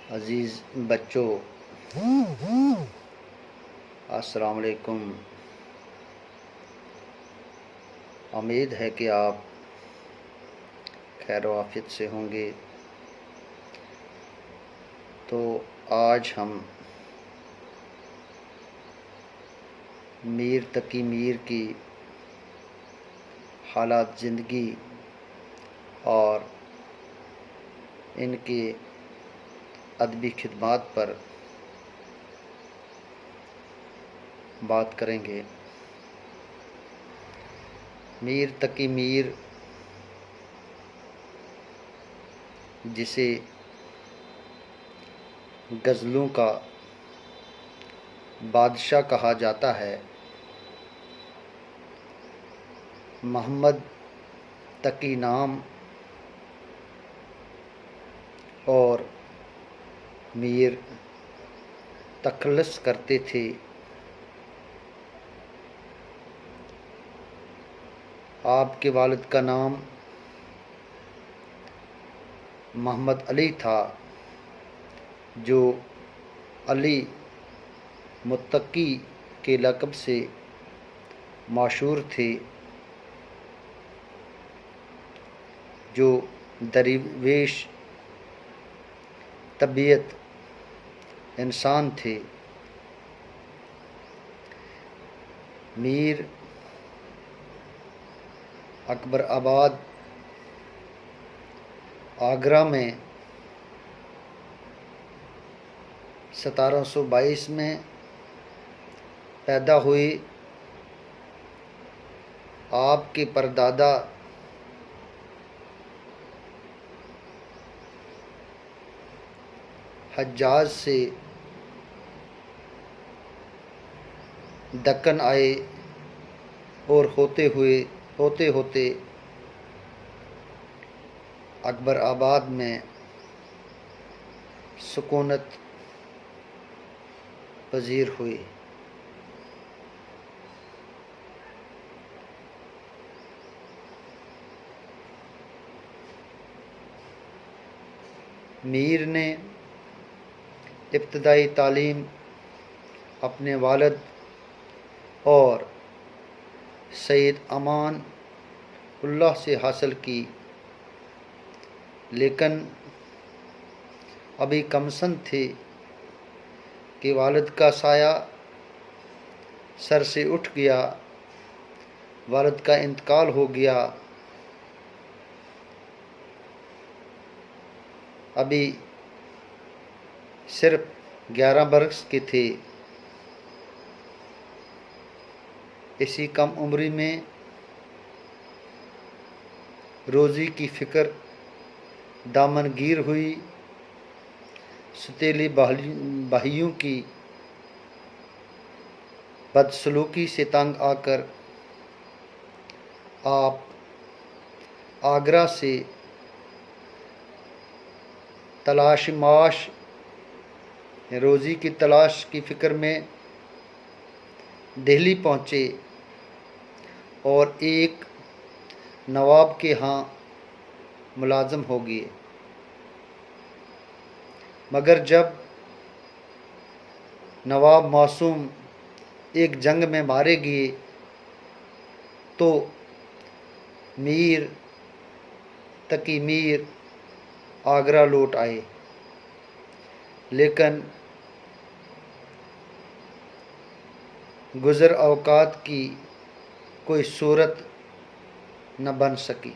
अज़ीज़ बच्चों, अस्सलाम वालेकुम। उम्मीद है कि आप खैर आफियत से होंगे। तो आज हम मीर तकी मीर की हालात ज़िंदगी और इनके अदबी खिदमात पर बात करेंगे। मीर तकी मीर, जिसे गज़लों का बादशाह कहा जाता है, मोहम्मद तकी नाम और मीर तखल्लुस करते थे। आपके वालिद का नाम मोहम्मद अली था, जो अली मुत्तकी के लक़ब से मशहूर थे, जो दरवेश तबीयत इंसान थे। मीर अकबर आबाद आगरा में 1722 में पैदा हुए। आपके परदादा हज्जाज से दक्कन आए और होते होते अकबर आबाद में सुकूनत पजीर हुए। मीर ने इब्तदाई तालीम अपने वालिद और सैयद अमान उल्लाह से हासिल की, लेकिन अभी कमसन थे कि वालिद का साया सर से उठ गया। वालिद का इंतकाल हो गया। अभी सिर्फ 11 बरस के थे। इसी कम उम्री में रोज़ी की फ़िक्र दामनगीर हुई। सतीली भाइयों की बदसलूकी से तंग आकर आप आगरा से तलाश माश रोज़ी की तलाश की फ़िक्र में दिल्ली पहुँचे और एक नवाब के यहाँ मुलाज़म हो गए। मगर जब नवाब मासूम एक जंग में मारे गए तो मीर तकी मीर आगरा लौट आए, लेकिन गुज़र औक़ात की कोई सूरत न बन सकी।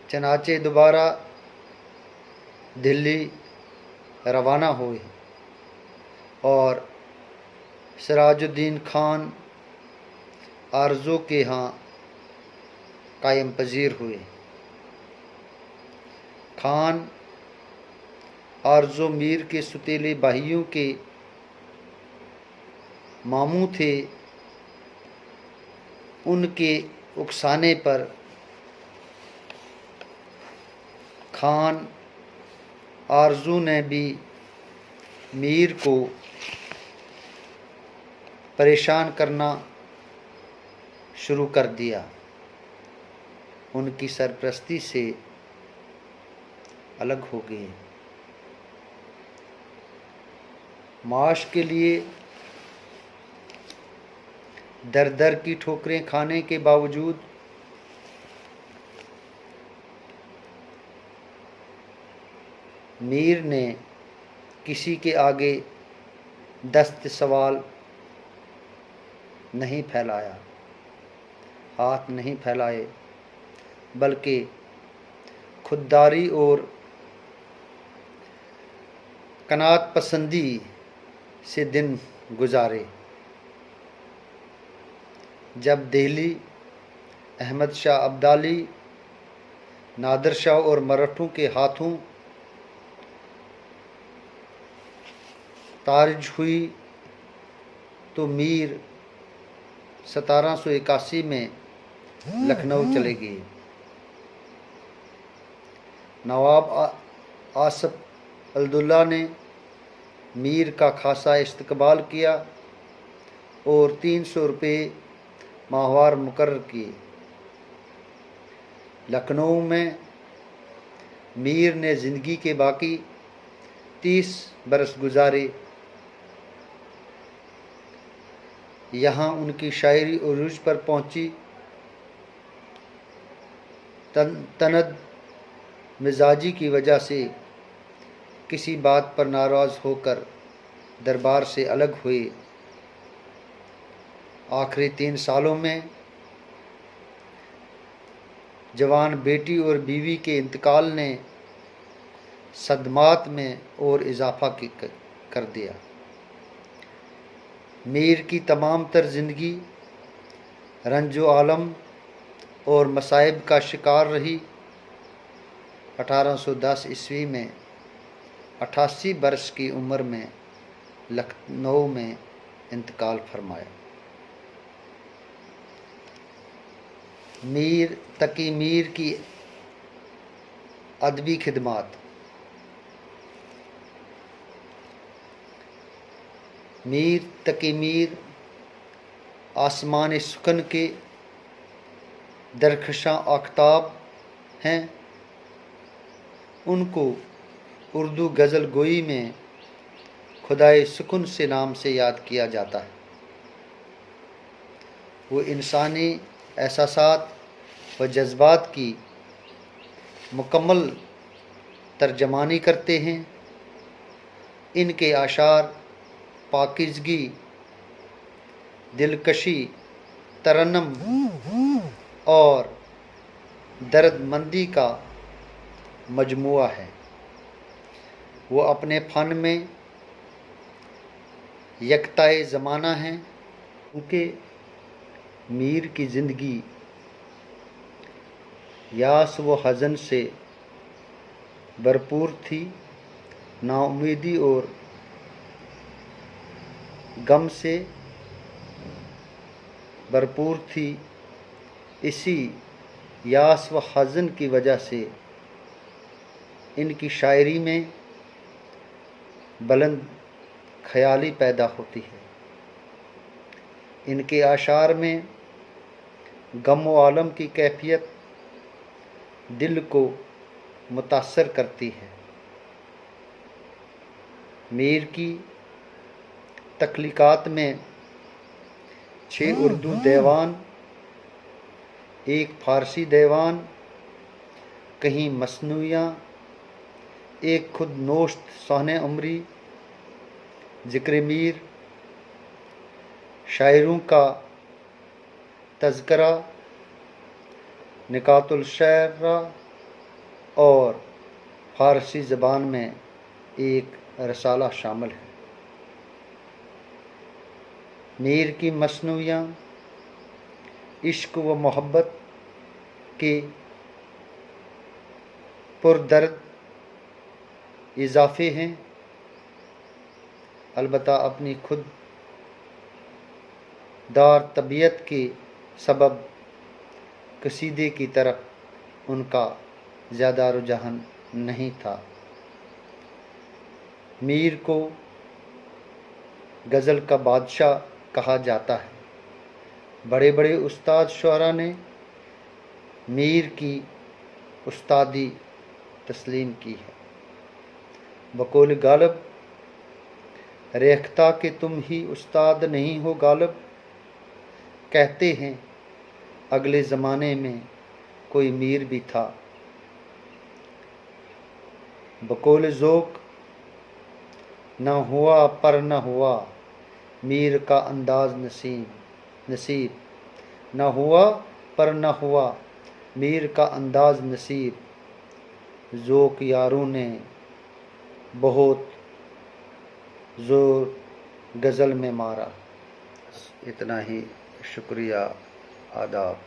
चनाचे दोबारा दिल्ली रवाना हुए और सिराजुद्दीन खान आरज़ू के यहाँ कायम पजीर हुए। खान आरज़ू मीर के सतीली भाइयों के मामू थे। उनके उकसाने पर खान आरज़ू ने भी मीर को परेशान करना शुरू कर दिया। उनकी सरपरस्ती से अलग हो गए। माश के लिए दर दर की ठोकरें खाने के बावजूद मीर ने किसी के आगे दस्त सवाल नहीं फैलाया, हाथ नहीं फैलाए, बल्कि खुददारी और कनात पसंदी से दिन गुजारे। जब दिल्ली अहमद शाह अब्दाली, नादिर शाह और मराठों के हाथों तारिज हुई तो मीर 1781 में लखनऊ चले गए। नवाब आसफ अब्दुल्ला ने मीर का खासा इस्तकबाल किया और 300 रुपये माहवार मुकर्रर किए। लखनऊ में मीर ने ज़िंदगी के बाकी 30 बरस गुजारे। यहाँ उनकी शायरी उरूज पर पहुँची। तनद मिजाजी की वजह से किसी बात पर नाराज़ होकर दरबार से अलग हुए। आखिरी 3 सालों में जवान बेटी और बीवी के इंतकाल ने सदमात में और इजाफा कर दिया। मीर की तमाम तर ज़िंदगी रंजो आलम और मसाइब का शिकार रही। 1810 ईस्वी में 88 बरस की उम्र में लखनऊ में इंतकाल फरमाया। मीर तकी मीर की अदबी खिदमात। मीर तकी मीर आसमान सुकन के दरखशां आख्ताब हैं। उनको उर्दू गज़ल गोई में खुदाए सुकुन से नाम से याद किया जाता है। वो इंसानी एहसासात व जज्बात की मुकम्मल तर्जमानी करते हैं। इनके आशार पाकीज़गी, दिलकशी, तरन्नुम और दर्दमंदी का मजमुआ है। वो अपने फ़न में यकताए ज़माना हैं। उनके मीर की ज़िंदगी यास व हज़न से भरपूर थी। नाउम्मीदी और गम से भरपूर थी। इसी यास व हज़न की वजह से इनकी शायरी में बुलंद ख्याली पैदा होती है। इनके आशार में गम व आलम की कैफियत दिल को मुतासर करती है। मीर की तख्लीकात में 6 उर्दू दीवान, 1 फ़ारसी दीवान, कहीं मसनूइयाँ, 1 खुद नोश्त सहने उमरी, ज़िक्र मीर, शायरों का तज़किरा, निकातुल शायरा और फ़ारसी ज़बान में 1 रसाला शामिल है। मीर की मसनूइयाँ इश्क व मोहब्बत के पुरदर्द इज़ाफ़े हैं। अलबत्ता अपनी खुद दार तबीयत के सबब कसीदे की तरफ उनका ज़्यादा रुझान नहीं था। मीर को गज़ल का बादशाह कहा जाता है। बड़े बड़े उस्ताद शुअरा ने मीर की उस्तादी तस्लीम की है। बकौल गालिब रेख्ता कि तुम ही उस्ताद नहीं हो गालिब, कहते हैं अगले ज़माने में कोई मीर भी था। बकौल ज़ौक़ न हुआ पर न हुआ, मीर का अंदाज़ नसीब न हुआ पर न हुआ, मीर का अंदाज़ नसीब। ज़ौक़ यारों ने बहुत ज़ोर गज़ल में मारा। इतना ही, शुक्रिया, आदाब।